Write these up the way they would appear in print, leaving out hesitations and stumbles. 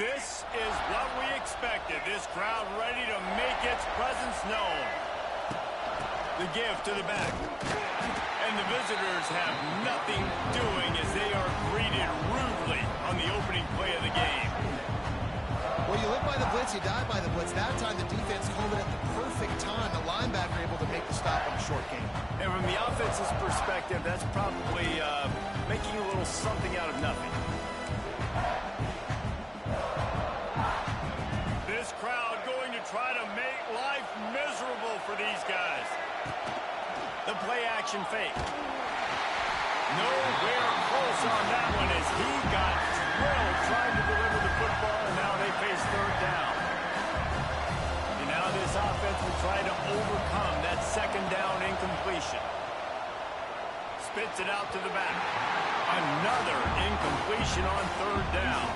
This is what we expected. This crowd ready to make its presence known. The give to the back. And the visitors have nothing doing as they are greeted rudely on the opening play of the game. Well, you live by the blitz, you die by the blitz. That time the defense called it at the perfect time. The linebacker able to make the stop on a short game. And from the offense's perspective, that's probably making a little something out of nothing. This crowd going to try to make life miserable for these guys. The play action fake. Nowhere close on that one as he got drilled trying to deliver the football, and now they face third down. And now this offense will try to overcome that second down incompletion. Spits it out to the back. Another incompletion on third down.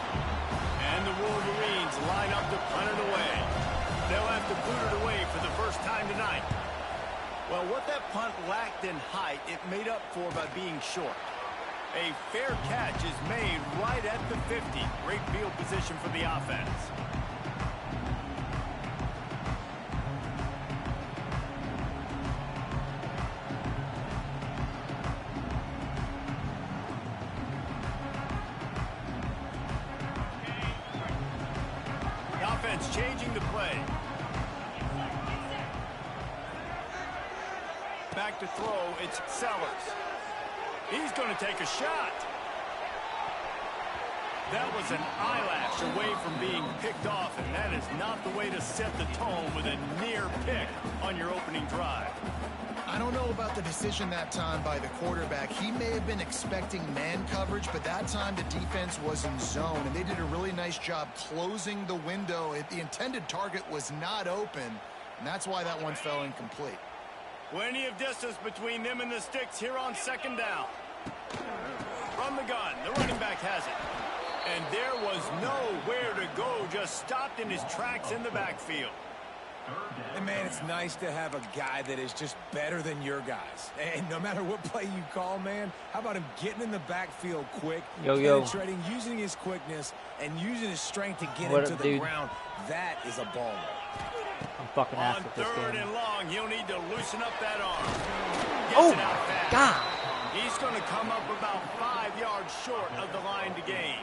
And the Wolverines line up to punt it away. They'll have to boot it away for the first time tonight. Well, what that punt lacked in height, it made up for by being short. A fair catch is made right at the 50. Great field position for the offense. The offense changing the play. Back to throw, it's Sellers. He's going to take a shot. That was an eyelash away from being picked off, and that is not the way to set the tone with a near pick on your opening drive. I don't know about the decision that time by the quarterback. He may have been expecting man coverage, but that time the defense was in zone, and they did a really nice job closing the window. The intended target was not open, and that's why that one fell incomplete. Plenty of distance between them and the sticks here on second down. From the gun, the running back has it. And there was nowhere to go, just stopped in his tracks in the backfield. And, man, it's nice to have a guy that is just better than your guys. And no matter what play you call, man, how about him getting in the backfield quick, penetrating, using his quickness, and using his strength to get into the ground. That is a ball. I'm fucking ass at this game. On third and long, he'll need to loosen up that arm. Oh, God. He's going to come up about 5 yards short of the line to gain.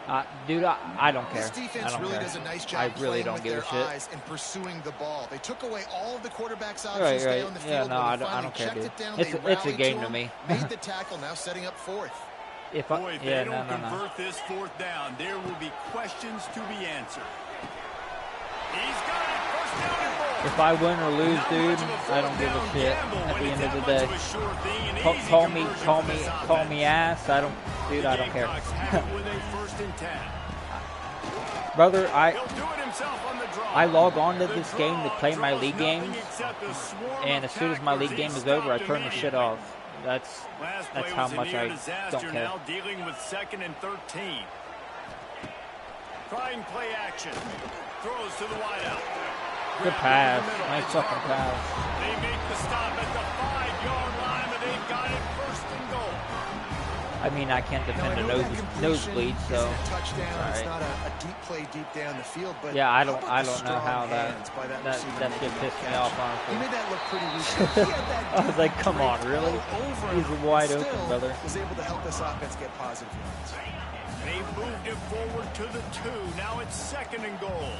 Dude, I don't care. This defense really does a nice job I really don't with give their a shit. eyes and pursuing the ball. They took away all of the quarterback's options Right, to stay right. on the field. Yeah, no, I don't care, dude. It's a game to me. Made the tackle, now setting up fourth. If they don't convert this fourth down, there will be questions to be answered. He's got it. First down and goal. If I win or lose, dude, I don't give a shit at the end of the day. Call me ass. I don't care. Brother, I log on to this game to play my league games, and as soon as my league game is over, I turn the shit off. That's how much I don't care. Now dealing with second and 13. Trying play action. Throws to the wideout. Good pass. Nice fucking pass. They make the stop at the 5-yard line, but they've got it first and goal. I mean, I can't defend a nosebleed, so Touchdown. It's not a deep play deep down the field, but yeah, I don't know how that shit pissed me off, honestly. He made that look pretty weak. I was like, come on, really? He's wide open, brother. Was able to help this offense get positive yards. They moved it forward to the 2. Now it's second and goal.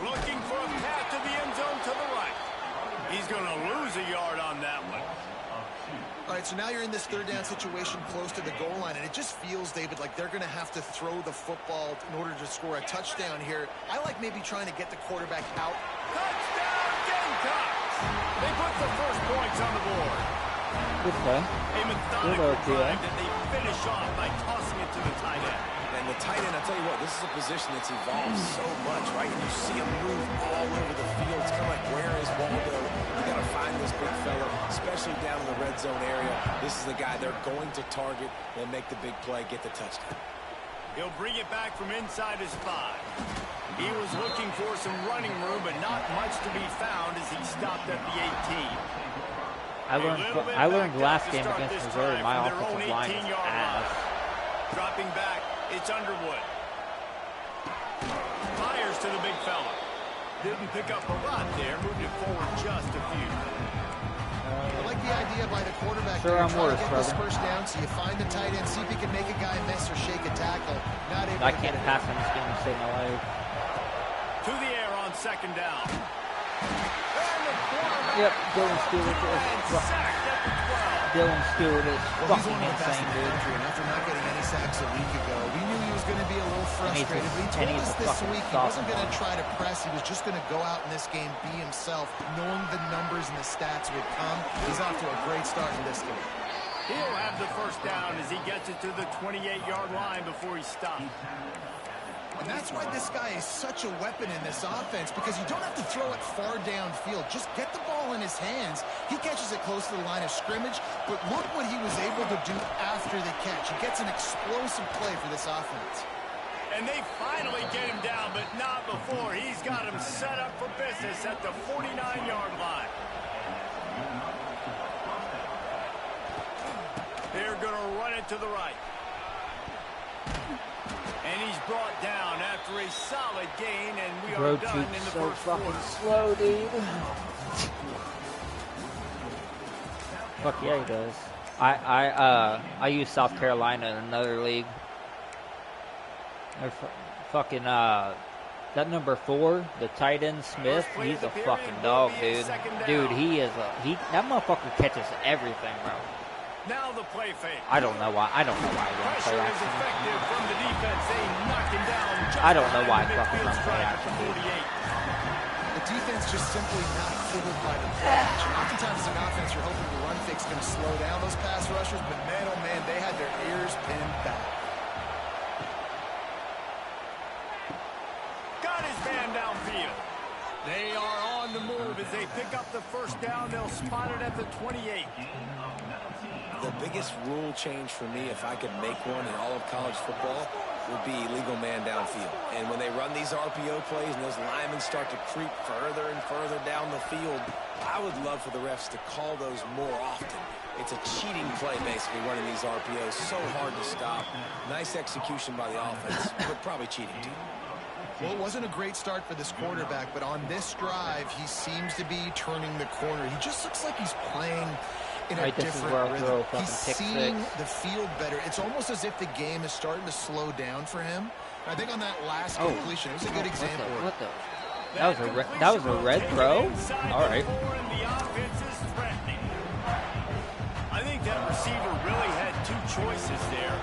Looking for a path to the end zone to the right. He's going to lose a yard on that one. All right, so now you're in this third down situation close to the goal line, and it just feels, David, like they're going to have to throw the football in order to score a touchdown here. I like maybe trying to get the quarterback out. Touchdown, Gamecocks! They put the first points on the board. Good play. A methodical drive that they finish off by tossing it to the tight end. And the tight end, I'll tell you what, this is a position that's evolved so much, right? And you see him move all over the field. It's kind of like, where is Waldo? You got to find this big fella, especially down in the red zone area. This is the guy they're going to target. They'll make the big play, get the touchdown. He'll bring it back from inside his 5. He was looking for some running room, but not much to be found as he stopped at the 18. I learned last game against Missouri, my offensive line is ass. Dropping back, It's Underwood. Fires to the big fella. Didn't pick up a lot there. Moved it forward just a few. I like the idea by the quarterback. Sure, I'm worse, get brother. this first down, so you find the tight end, see if he can make a guy miss or shake a tackle. Not able I to can't get pass in this game to save my life. To the air on second down. Yep, Dylan Stewart is Dylan Stewart is fucking insane, dude. And after not getting any sacks a week ago, we knew he was going to be a little frustrated. He told us this week he wasn't going to try to press. He was just going to go out in this game, be himself, knowing the numbers and the stats would come. He's off to a great start in this game. He'll have the first down as he gets it to the 28-yard line before he stops. And that's why this guy is such a weapon in this offense, because you don't have to throw it far downfield. Just get the ball in his hands. He catches it close to the line of scrimmage, but look what he was able to do after the catch. He gets an explosive play for this offense. And they finally get him down, but not before. He's got him set up for business at the 49-yard line. They're going to run it to the right. And he's brought down after a solid gain, and we are done in the first quarter. Road slow, dude. Fuck yeah, he does. I use South Carolina in another league. They're fucking that number 4, the tight end Smith. He's a fucking dog, dude. Dude, that motherfucker catches everything, bro. Now the play fake. I don't know why. I don't know why he runs play action. From the defense. They knock him down. I don't know why he fucking runs play action. The defense just simply not fooled by the catch. Oftentimes as an offense, you're hoping the run fake's going to slow down those pass rushers, but man, oh man, they had their ears pinned back. Got his man downfield. They are on the move as they pick up the first down. They'll spot it at the 28. The biggest rule change for me, if I could make one in all of college football, would be legal man downfield. And when they run these RPO plays and those linemen start to creep further and further down the field, I would love for the refs to call those more often. It's a cheating play, basically, running these RPOs. So hard to stop. Nice execution by the offense, but probably cheating, too. Well, it wasn't a great start for this quarterback, but on this drive, he seems to be turning the corner. He just looks like he's playing in a different rhythm. He's seeing the field better. It's almost as if the game is starting to slow down for him. I think on that last completion, it was a good example. What the? That was a red throw? All right. I think that receiver really had two choices there.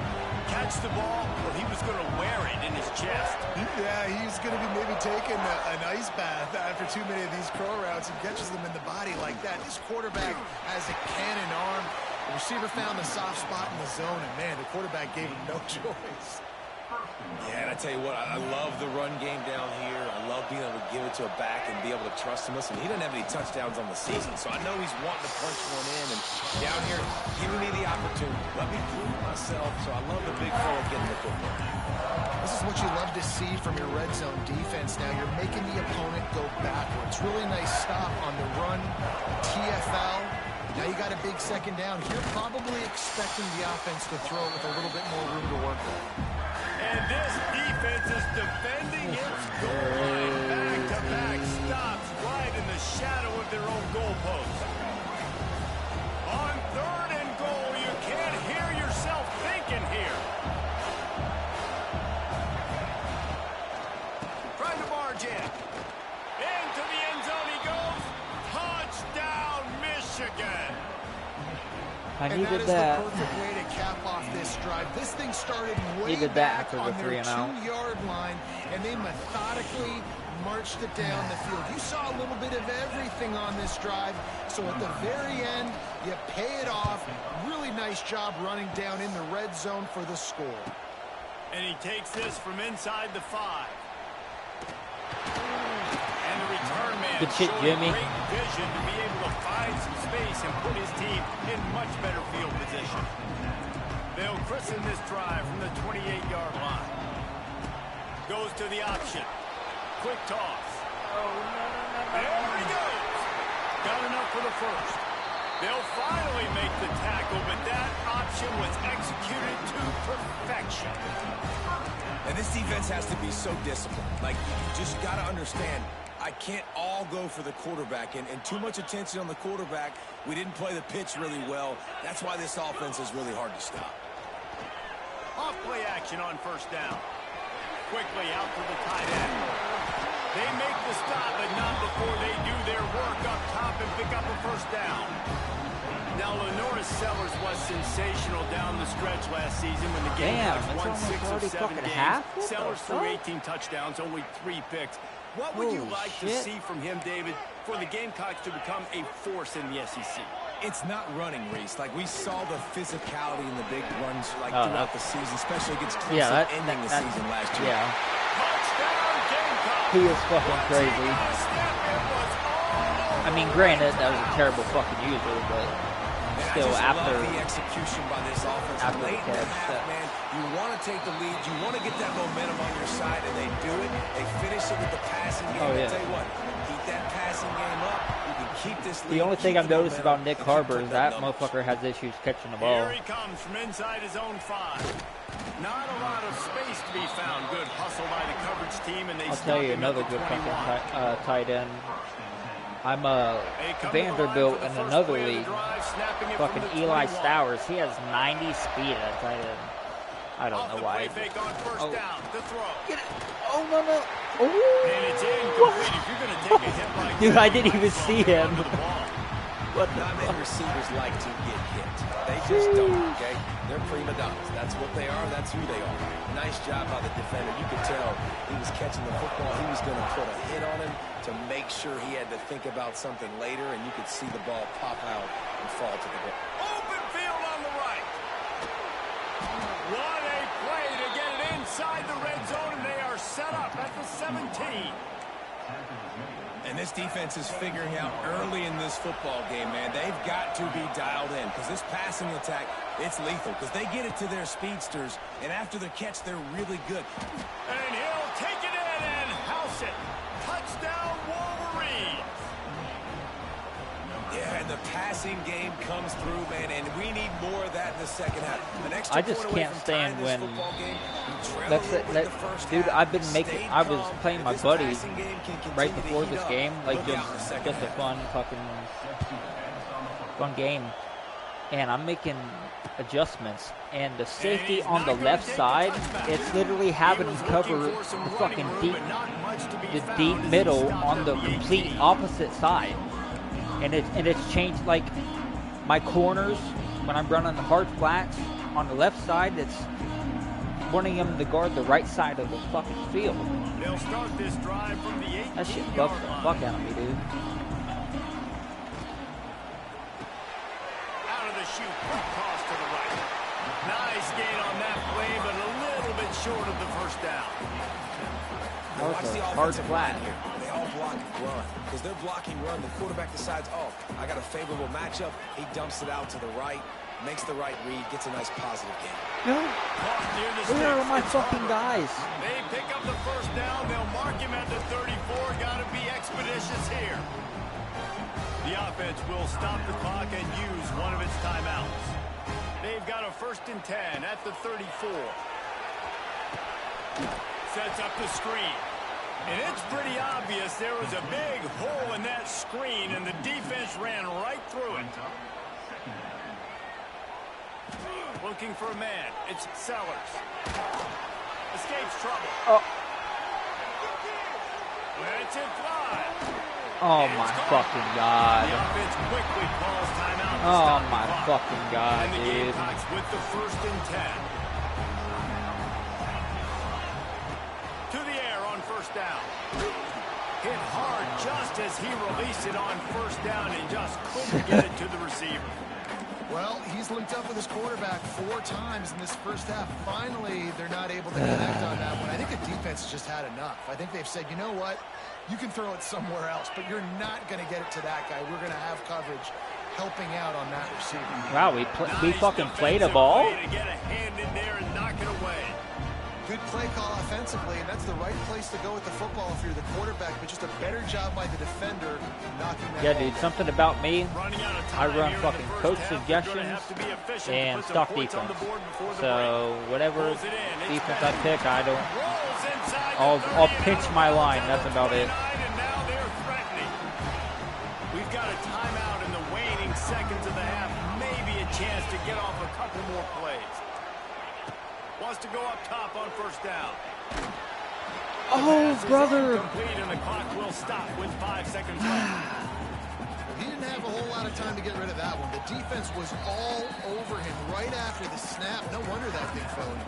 Catch the ball, or he was going to wear it in his chest. Yeah, he's going to be maybe taking an ice bath after too many of these crow routes and catches them in the body like that. This quarterback has a cannon arm. The receiver found the soft spot in the zone, and man, the quarterback gave him no choice. Yeah, and I tell you what, I love the run game down here. I love being able to give it to a back and be able to trust him. Listen, he doesn't have any touchdowns on the season, so I know he's wanting to punch one in. And down here, giving me the opportunity. Let me prove myself, so I love the big fella getting the football. This is what you love to see from your red zone defense now. You're making the opponent go backwards. Really nice stop on the run, TFL. Now you got a big second down. You're probably expecting the offense to throw with a little bit more room to work with. And this defense is defending its goal line. Back-to-back stops right in the shadow of their own goalpost. On 3rd and goal, you can't hear yourself thinking here. Trying to barge in. Into the end zone he goes. Touchdown, Michigan. I needed that. Is that. the perfect way to cap off this drive. This thing started way Needed back that on the their 3-and-out. 2-yard line, and they methodically marched it down the field. You saw a little bit of everything on this drive, so at the very end, you pay it off. Really nice job running down in the red zone for the score. And he takes this from inside the 5. And the return man good shit, Jimmy. Great vision to be able to find some space and put his team in much better field position. They'll christen this drive from the 28-yard line. Goes to the option. Quick toss. There he goes. Got enough for the first. They'll finally make the tackle, but that option was executed to perfection. And this defense has to be so disciplined. Like, you just got to understand, I can't all go for the quarterback. And too much attention on the quarterback. We didn't play the pitch really well. That's why this offense is really hard to stop. Off play action on first down. Quickly out to the tight end. They make the stop, but not before they do their work up top and pick up a first down. Now, Lenora Sellers was sensational down the stretch last season when the Gamecocks won 6 of 7 games. Sellers threw 18 touchdowns, only 3 picks. What would you like to see from him, David, for the Gamecocks to become a force in the SEC? It's not running, Reese. Like, we saw the physicality in the big runs throughout the season, especially against Clemson ending the season last year. Yeah. He is fucking crazy. I mean, granted, that was a terrible fucking user, but still, after the execution by this offense, late in the half, man, you want to take the lead, you want to get that momentum on your side, and they do it. They finish it with the passing game. I'll tell you what, keep that passing game up. You can keep this lead. The only thing I've noticed about Nick Harbor is that motherfucker has issues catching the ball. Here he comes from inside his own 5. Not a lot of space to be found. Good hustle by the coverage team, and I'll tell you another good fucking tight end. I'm a Vanderbilt in another league. Fucking Eli Stowers. He has 90 speed at tight end. I don't know why. Oh. Get it. Oh, no, no. Oh. And it's incomplete. If you're going to take a hit like dude, I didn't even see him. What the fuck? Receivers like to get hit. They just don't, okay? They're prima donnas. That's what they are. That's who they are. Nice job by the defender. You could tell he was catching the football. He was going to put a hit on him to make sure he had to think about something later, and you could see the ball pop out and fall to the ground. Open field on the right. What a play to get it inside the red zone, and they are set up at the 17. And this defense is figuring out early in this football game, man. They've got to be dialed in because this passing attack, it's lethal because they get it to their speedsters, and after the catch, they're really good. And he'll take it in and house it. Touchdown, Wolverine. Yeah, and the passing game comes through, man, and we need more of that in the second half. I just can't stand when dude, I was playing my buddy right before this game, like just a fun game, and I'm making adjustments, and the safety on the left side, it's literally having him cover the fucking deep middle on the complete opposite side. And it's changed, like, my corners, when I'm running the hard flats on the left side, it's wanting them to guard the right side of the fucking field. They'll start this drive from the 18-yard line. That shit bugs the fuck out of me, dude. Out of the chute, cross to the right. Nice gain on that play, but a little bit short of the first down. Now watch the offensive line here. They all block run. Because they're blocking run, the quarterback decides, oh, I got a favorable matchup. He dumps it out to the right, makes the right read, gets a nice positive gain. No. Where are my fucking guys? They pick up the first down. They'll mark him at the 34. Got to be expeditious here. The offense will stop the clock and use one of its timeouts. They've got a 1st and 10 at the 34. Sets up the screen. And it's pretty obvious there was a big hole in that screen, and the defense ran right through it. Looking for a man. It's Sellers. Escapes trouble. Oh. Lets it fly. Oh my fucking god. The offense quickly calls timeout. Oh my fucking god, and the dude. Gamecocks with the 1st and 10. To the air on first down. Hit hard just as he released it on first down and just couldn't get it to the receiver. Well, he's linked up with his quarterback 4 times in this first half. Finally, they're not able to connect on that one. I think the defense has just had enough. I think they've said, you know what? You can throw it somewhere else, but you're not going to get it to that guy. We're going to have coverage helping out on that receiver. Wow, we fucking played a ball? To get a hand in there and knock it away. Good play call offensively, and that's the right place to go with the football if you're the quarterback, but just a better job by the defender knocking that ball. Dude, something about me, I run fucking coach suggestions and stock defense. So whatever defense I pick, I don't I'll pinch my line. That's about it. And now they're threatening. We've got a timeout in the waning seconds of the half. Maybe a chance to get off a couple more plays. Wants to go up top on first down. Oh, brother. Complete, and the clock will stop with 5 seconds left. He didn't have a whole lot of time to get rid of that one. The defense was all over him right after the snap. No wonder that thing fell in.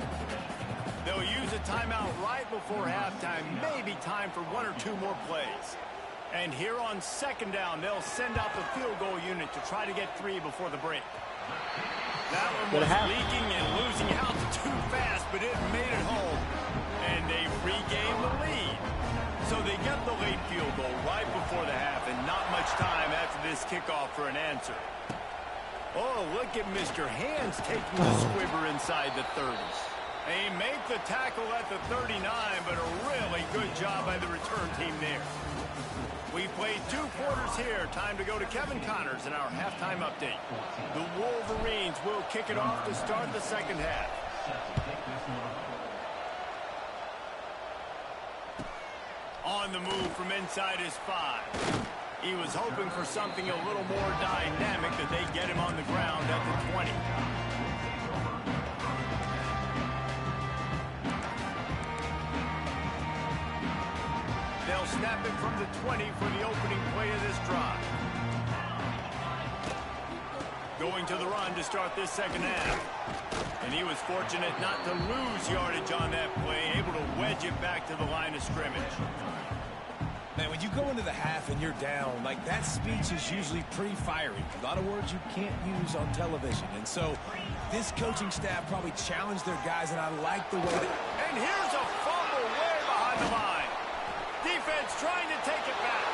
They'll use a timeout right before halftime. Maybe time for 1 or 2 more plays. And here on second down, they'll send out the field goal unit to try to get 3 before the break. That one was leaking and losing altitude fast, but it made it home. And they regained the lead. So they get the late field goal right before the half, and not much time after this kickoff for an answer. Oh, look at Mr. Hands taking the squibber inside the 30. They make the tackle at the 39, but a really good job by the return team there. We played 2 quarters here. Time to go to Kevin Connors in our halftime update. The Wolverines will kick it off to start the second half. On the move from inside his 5. He was hoping for something a little more dynamic, that they get him on the ground at the 20. They'll snap it from the 20 for the opening play of this drive. Going to the run to start this second half. And he was fortunate not to lose yardage on that play, able to wedge it back to the line of scrimmage. Man, when you go into the half and you're down, like, that speech is usually pretty fiery. A lot of words you can't use on television. And so this coaching staff probably challenged their guys, and I like the way that... And here's a fumble way behind the line. Defense trying to take it back.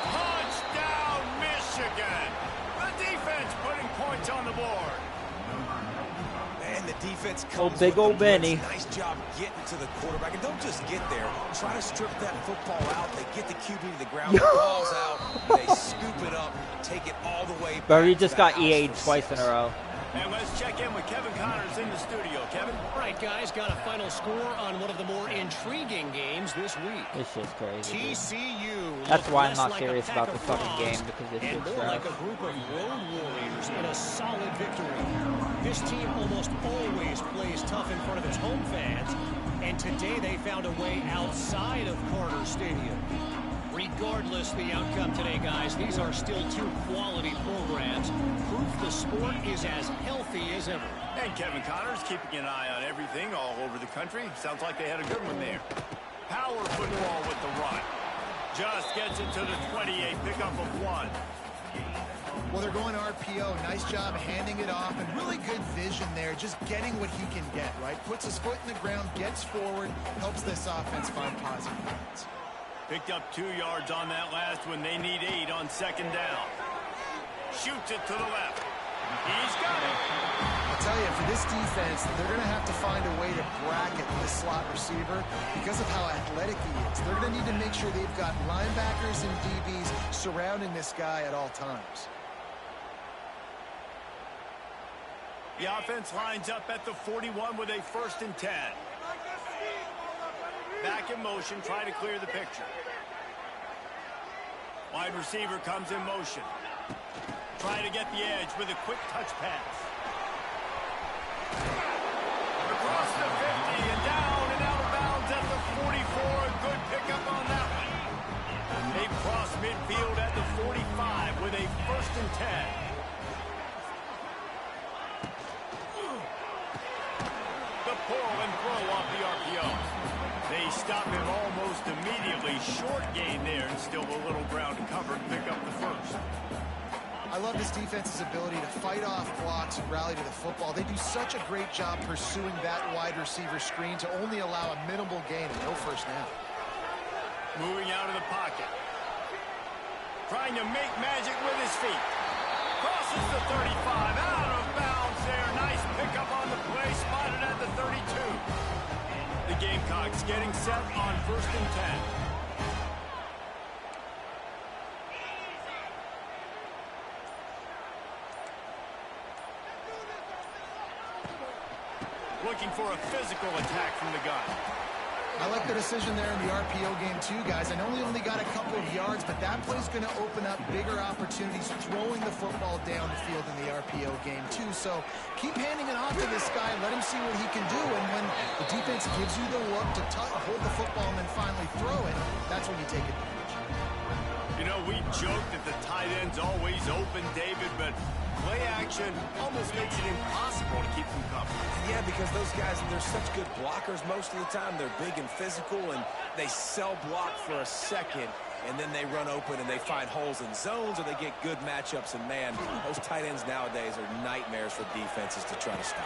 Touchdown, Michigan. The defense putting points on the board. And the defense comes big old Benny. Nice job getting to the quarterback. And don't just get there. Try to strip that football out. They get the QB to the ground. The ball's out. They scoop it up. Take it all the way back. Bro, he just got EA'd twice in a row. And let's check in with Kevin Connors in the studio. Kevin? All right, guys, got a final score on one of the more intriguing games this week. This shit's crazy. TCU. That's why I'm not like serious about the fucking game, because this and shit's more like trash. a group of road warriors in a solid victory. This team almost always plays tough in front of its home fans, and today they found a way outside of Carter Stadium. Regardless the outcome today, guys, these are still 2 quality programs. Proof the sport is as healthy as ever. And Kevin Connors keeping an eye on everything all over the country. Sounds like they had a good one there. Power football with the run. Just gets it to the 28, pickup of 1. Well, they're going RPO. Nice job handing it off, and really good vision there, just getting what he can get, right? Puts his foot in the ground, gets forward, helps this offense find positive points. Picked up 2 yards on that last one. They need 8 on second down. Shoots it to the left. He's got it. I'll tell you, for this defense, they're going to have to find a way to bracket this slot receiver because of how athletic he is. They're going to need to make sure they've got linebackers and DBs surrounding this guy at all times. The offense lines up at the 41 with a 1st and 10. Back in motion, try to clear the picture. Wide receiver comes in motion. Try to get the edge with a quick touch pass. Across the 50 and down and out of bounds at the 44. A good pickup on that one. They cross midfield at the 45 with a 1st and 10. The pull and throw off the RPO. They stop him almost immediately. Short gain there, and still a little ground to cover and pick up the 1st. I love this defense's ability to fight off blocks and rally to the football. They do such a great job pursuing that wide receiver screen to only allow a minimal gain and no 1st down. Moving out of the pocket. Trying to make magic with his feet. Crosses the 35. Out of bounds there. Nice pickup on the play. Spotted at the 32. The Gamecocks getting set on 1st and 10. Looking for a physical attack from the gun. I like the decision there in the RPO game too, guys. I know we only got a couple of yards, but that play's going to open up bigger opportunities throwing the football down the field in the RPO game too. So keep handing it off to this guy and let him see what he can do. And when the defense gives you the look to hold the football and then finally throw it, that's when you take advantage. You know, we joke that the tight end's always open, David, but play action almost makes it impossible to keep them covered. Yeah, because those guys, they're such good blockers most of the time. They're big and physical, and they sell block for a second, and then they run open and they find holes in zones, or they get good matchups. And, man, those tight ends nowadays are nightmares for defenses to try to stop.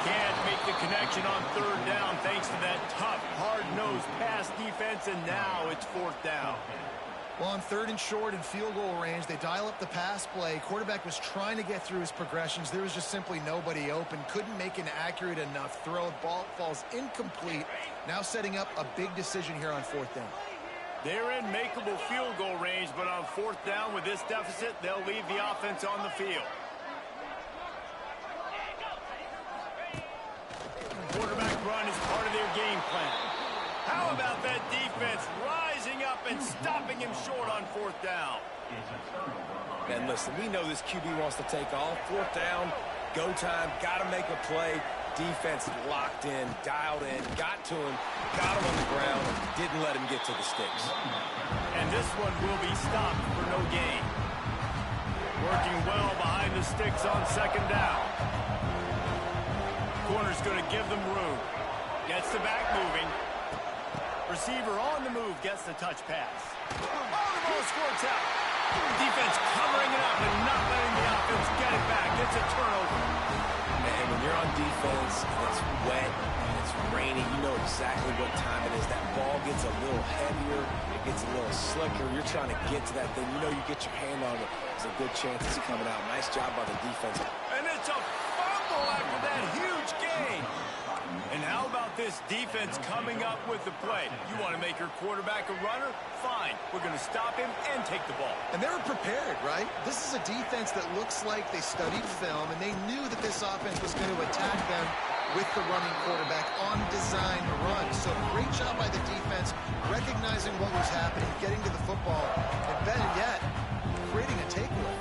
Can't make the connection on third down thanks to that tough, hard-nosed pass defense, and now it's fourth down. Well, on third and short and field goal range, they dial up the pass play. Quarterback was trying to get through his progressions. There was just simply nobody open. Couldn't make an accurate enough throw. Ball falls incomplete. Now setting up a big decision here on fourth down. They're in makeable field goal range, but on fourth down with this deficit, they'll leave the offense on the field. Quarterback run is part of their game plan. How about that defense rising up and stopping him short on fourth down? And listen, we know this QB wants to take off. Fourth down, go time, got to make a play. Defense locked in, dialed in, got to him, got him on the ground, didn't let him get to the sticks. And this one will be stopped for no gain. Working well behind the sticks on second down. Corner's going to give them room. Gets the back moving. Receiver on the move, gets the touch pass. Oh, the ball squirts out. Defense covering it up and not letting the offense get it back. It's a turnover. And when you're on defense and it's wet and it's rainy, you know exactly what time it is. That ball gets a little heavier, it gets a little slicker. You're trying to get to that thing. You know you get your hand on it. There's a good chance it's coming out. Nice job by the defense. And it's a fumble after that huge gain. And how about this defense coming up with the play? You want to make your quarterback a runner? Fine. We're going to stop him and take the ball. And they were prepared, right? This is a defense that looks like they studied film, and they knew that this offense was going to attack them with the running quarterback on design run. So great job by the defense, recognizing what was happening, getting to the football, and better yet, creating a takeaway.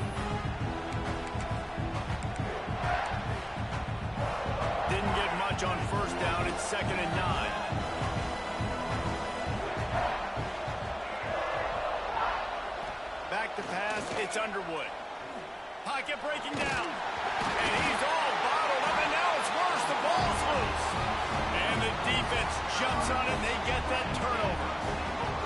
Didn't get much on first down. It's 2nd and 9. Back to pass. It's Underwood. Pocket breaking down. And he's all bottled up, and now it's worse. The ball's loose. And the defense jumps on it, and they get that turnover.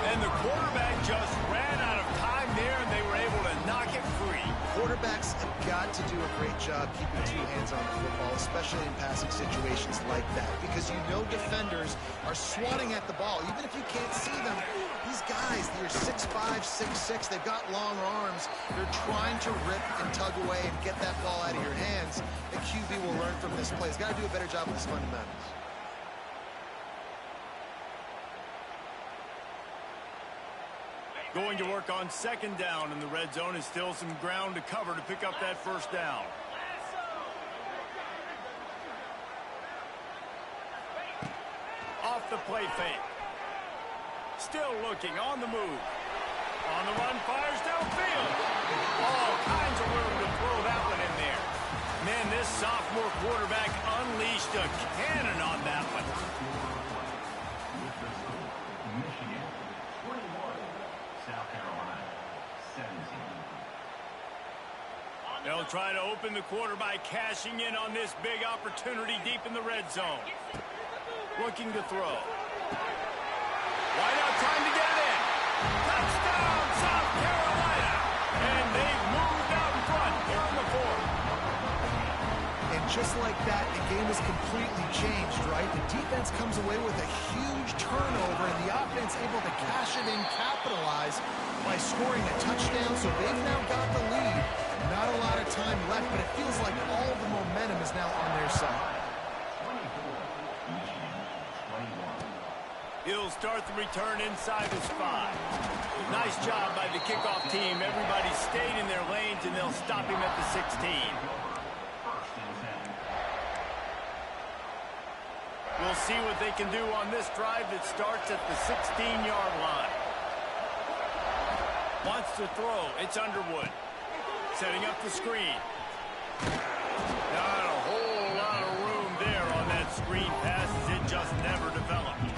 And the quarterback just ran out of time there, and they were able to knock it free. Quarterbacks have got to do a great job keeping two hands on the football, especially in passing situations like that, because you know defenders are swatting at the ball. Even if you can't see them, these guys, they're 6'5", 6'6", they've got long arms. They're trying to rip and tug away and get that ball out of your hands. The QB will learn from this play. He's got to do a better job with his fundamentals. Going to work on second down, and the red zone is still some ground to cover to pick up that first down. Off the play fake. Still looking, on the move. On the run, fires downfield. All kinds of room to throw that one in there. Man, this sophomore quarterback unleashed a cannon on that one. They'll try to open the quarter by cashing in on this big opportunity deep in the red zone. Looking to throw. Wide out, time to get it in. Touchdown, South Carolina. And they've moved out in front here in the fourth. And just like that, the game is completely changed, right? The defense comes away with a huge turnover, and the offense able to cash it in, capitalize by scoring a touchdown. So they've now got the lead. Not a lot of time left, but it feels like all the momentum is now on their side. He'll start the return inside his 5. Nice job by the kickoff team. Everybody stayed in their lanes, and they'll stop him at the 16. We'll see what they can do on this drive that starts at the 16-yard line. Wants to throw. It's Underwood. Setting up the screen. Not a whole lot of room there on that screen pass as it just never developed.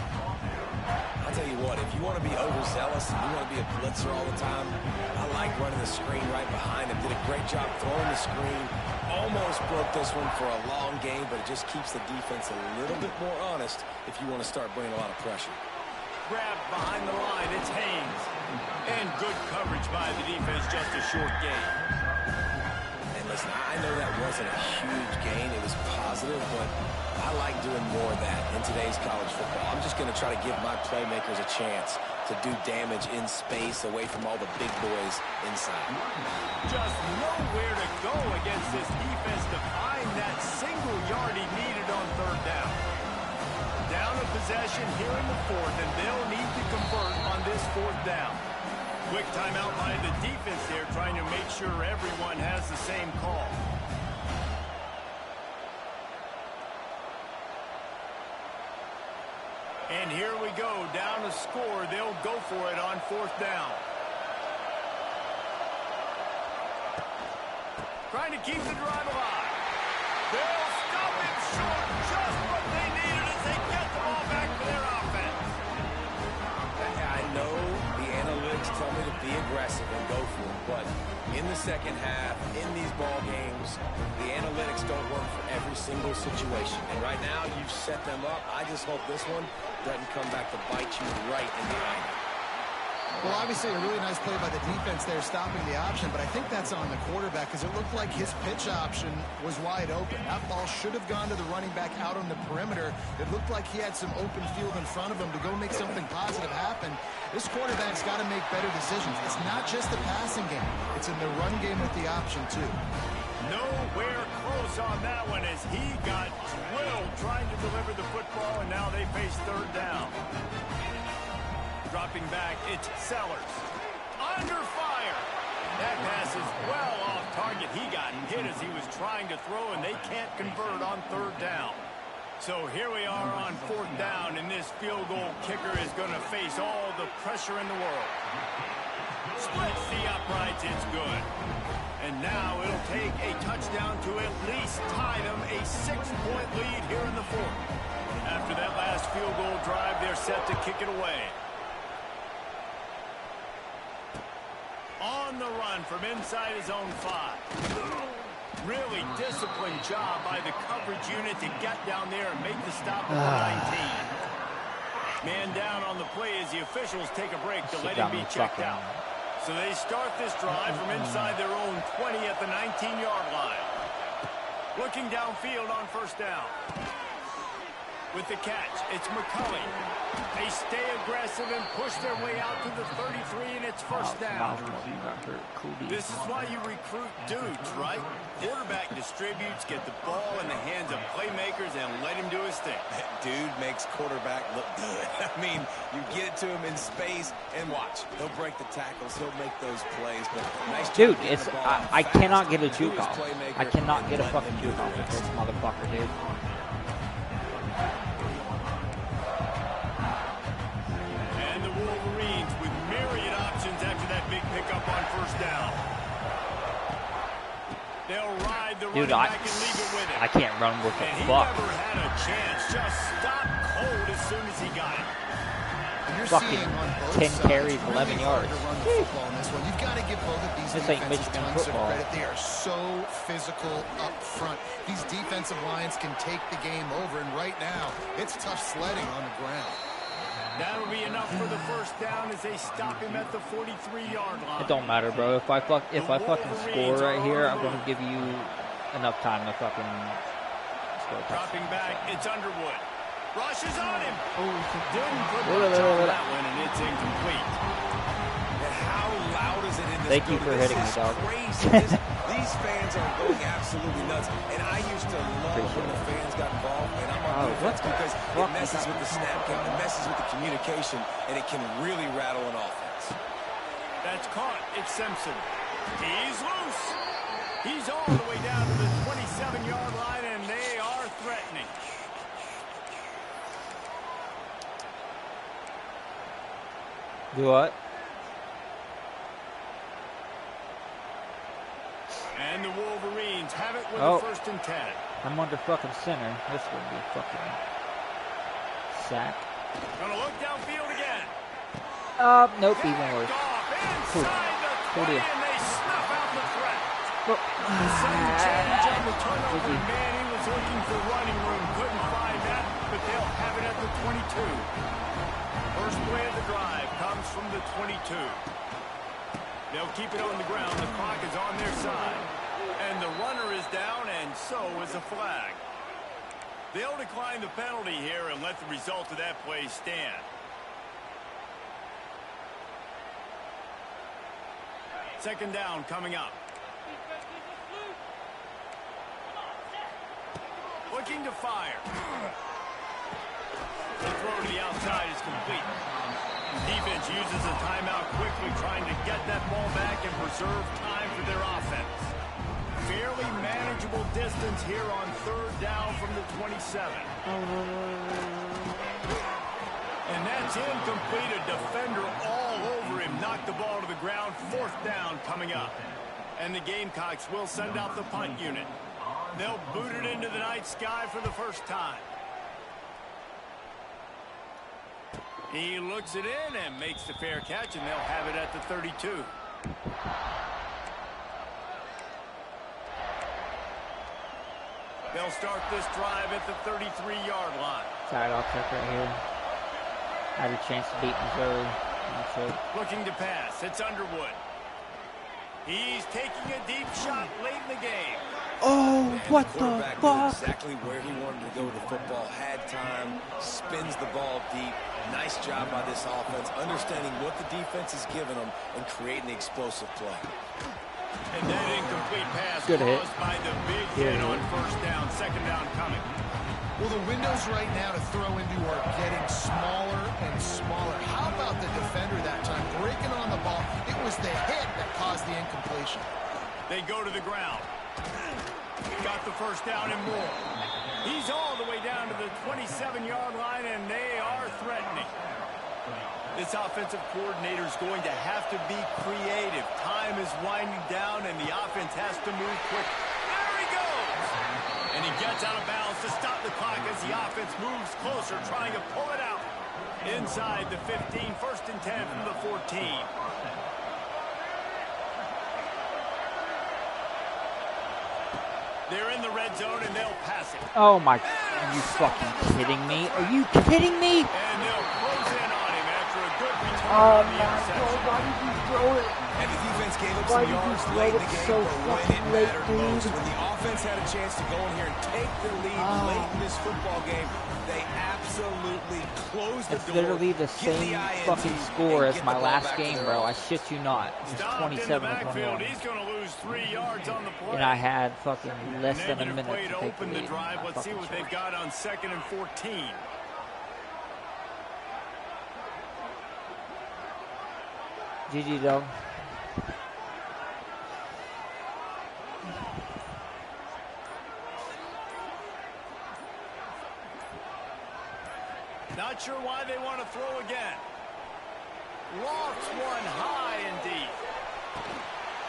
I'll tell you what, if you want to be overzealous and you want to be a blitzer all the time, I like running the screen right behind him. Did a great job throwing the screen. Almost broke this one for a long game, but it just keeps the defense a little bit more honest if you want to start bringing a lot of pressure. Grab behind the line, it's Haynes. And good coverage by the defense, just a short gain. And listen, I know that wasn't a huge gain. It was positive, but I like doing more of that in today's college football. I'm just going to try to give my playmakers a chance to do damage in space away from all the big boys inside. Just nowhere to go against this defense to find that single yard he needed on third down. Down a possession here in the fourth, and they'll need to convert on this fourth down. Quick timeout by the defense there, trying to make sure everyone has the same call. And here we go, down to score. They'll go for it on fourth down. Trying to keep the drive alive. They'll stop him short. Just what they needed as they get the ball back for their offense. I know the analytics tell me to be aggressive and go for it, but in the second half, in these ball games, the analytics don't work for every single situation. And right now, you've set them up. I just hope this one doesn't come back to bite you right in the eye. Well, obviously a really nice play by the defense there, stopping the option, but I think that's on the quarterback because it looked like his pitch option was wide open. That ball should have gone to the running back out on the perimeter. It looked like he had some open field in front of him to go make something positive happen. This quarterback's got to make better decisions. It's not just the passing game. It's in the run game with the option, too. Nowhere close on that one as he got drilled trying to deliver the football, and now they face third down. Dropping back, it's Sellers. Under fire. That pass is well off target. He got hit as he was trying to throw, and they can't convert on third down. So here we are on fourth down, and this field goal kicker is going to face all the pressure in the world. Splits the uprights, it's good. And now it'll take a touchdown to at least tie them a 6-point lead here in the fourth. After that last field goal drive, they're set to kick it away. On the run from inside his own 5. Really disciplined job by the coverage unit to get down there and make the stop at the 19. Man down on the play as the officials take a break to let him be checked out. So they start this drive from inside their own 20 at the 19-yard line. Looking downfield on first down. With the catch, it's McCulley. They stay aggressive and push their way out to the 33, and it's first down. This is why you recruit dudes, right? Quarterback distributes, get the ball in the hands of playmakers, and let him do his thing. Dude makes quarterback look good. I mean, you get it to him in space, and watch. He'll break the tackles. He'll make those plays. But nice dude, it's I cannot get a juke off. I cannot get a fucking juke off with this motherfucker, dude. Pickup on first down. They'll ride the dude, running back and leave it with him. I can't run with the fuck. He never had a chance. Just stopped cold as soon as he got it. You're fucking seeing 10 carries, 11 yards. To run the football in this one. You've got to give both of these defensive tons of credit. They are so physical up front. These defensive lines can take the game over, and right now, it's tough sledding on the ground. That'll be enough for the first down as they stop him at the 43-yard line. It don't matter, bro. If I fucking score right here, I'm going to give you enough time to fucking score. Dropping back, it's Underwood. Rushes on him. Didn't put much on that one, and it's incomplete. And how loud is it in this Thank you for hitting me, dog. These fans are going absolutely nuts. And I used to love when the fans got involved. And I'm on defense because it messes with the snap count, it messes with the communication, and it can really rattle an offense. That's caught. It's Simpson. He's loose. He's all the way down to the 27-yard line, and they are threatening. Do what? And the Wolverines have it with a first and 10. I'm under fucking center. This would be fucking sack. Gonna look downfield again. Nope, even worse. Cool. And they snuff out the threat. Oh. The sudden change on the turnover. Man, he was looking for running room. Couldn't find that, but they'll have it at the 22. First play of the drive comes from the 22. They'll keep it on the ground. The clock is on their side. And the runner is down, and so is a flag. They'll decline the penalty here and let the result of that play stand. Second down coming up. Looking to fire. The throw to the outside is complete. Defense uses a timeout quickly, trying to get that ball back and preserve time for their offense. Fairly manageable distance here on third down from the 27. And that's incomplete. A defender all over him. Knocked the ball to the ground. Fourth down coming up. And the Gamecocks will send out the punt unit. They'll boot it into the night sky for the first time. He looks it in and makes the fair catch, and they'll have it at the 32. They'll start this drive at the 33-yard line. Side off right here. Had a chance to beat Missouri. Looking to pass. It's Underwood. He's taking a deep shot late in the game. Oh, and what the fuck? Exactly where he wanted to go with the football. Had time, spins the ball deep. Nice job by this offense, understanding what the defense is giving them and creating the explosive play. And that incomplete pass Good hit. caused by the big hit on first down. Second down coming. Well, the windows right now to throw into are getting smaller and smaller. How about the defender that time breaking on the ball? It was the hit that caused the incompletion. They go to the ground. Got the first down and more. He's all the way down to the 27-yard line, and they are threatening. This offensive coordinator is going to have to be creative. Time is winding down, and the offense has to move quick. There he goes! And he gets out of bounds to stop the clock as the offense moves closer, trying to pull it out. Inside the 15, first and 10 from the 14. They're in the red zone, and they'll pass it. Oh, my. Are you fucking kidding me? Are you kidding me? And they'll close in on him after a good return Oh, on the my interception. God. Why did you throw it? And the defense gave up Why some did you yards throw late in it the game, so but when fucking it late, mattered dude? most, when the offense had a chance to go in here and take the lead late in this football game, they absolutely closed the It's door. literally the same fucking score as my last game, bro. I shit you not. It's Stopped in the 27 backfield. 21. He's going to lose 3 yards on the play. And I had fucking less than a Negative minute play to to take the open the lead. drive. I Let's see fucking what they've got on 2nd and 14. GG, dog. Not sure why they want to throw again. Lofts one high and deep.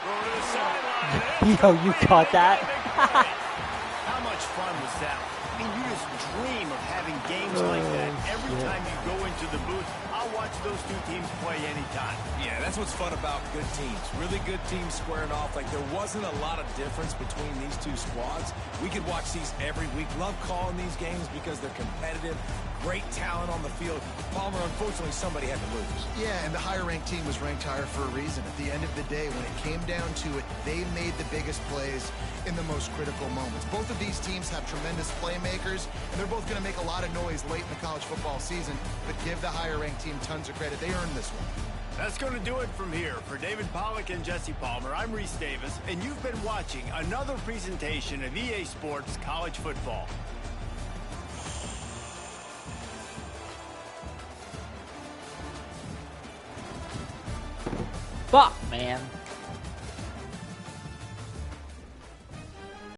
Go to the sideline. Yo, you caught that? How much fun was that? I mean, you just dream of having games like that every time you go into the booth. I'll watch those two teams play anytime. Yeah, that's what's fun about good teams. Really good teams squaring off. Like, there wasn't a lot of difference between these two squads. We could watch these every week. Love calling these games because they're competitive. Great talent on the field. Palmer, unfortunately, somebody had to lose. Yeah, and the higher-ranked team was ranked higher for a reason. At the end of the day, when it came down to it, they made the biggest plays in the most critical moments. Both of these teams have tremendous playmakers, and they're both going to make a lot of noise late in the college football season, but give the higher-ranked team tons of credit. They earned this one. That's going to do it from here. For David Pollack and Jesse Palmer, I'm Reese Davis, and you've been watching another presentation of EA Sports College Football. Fuck, man.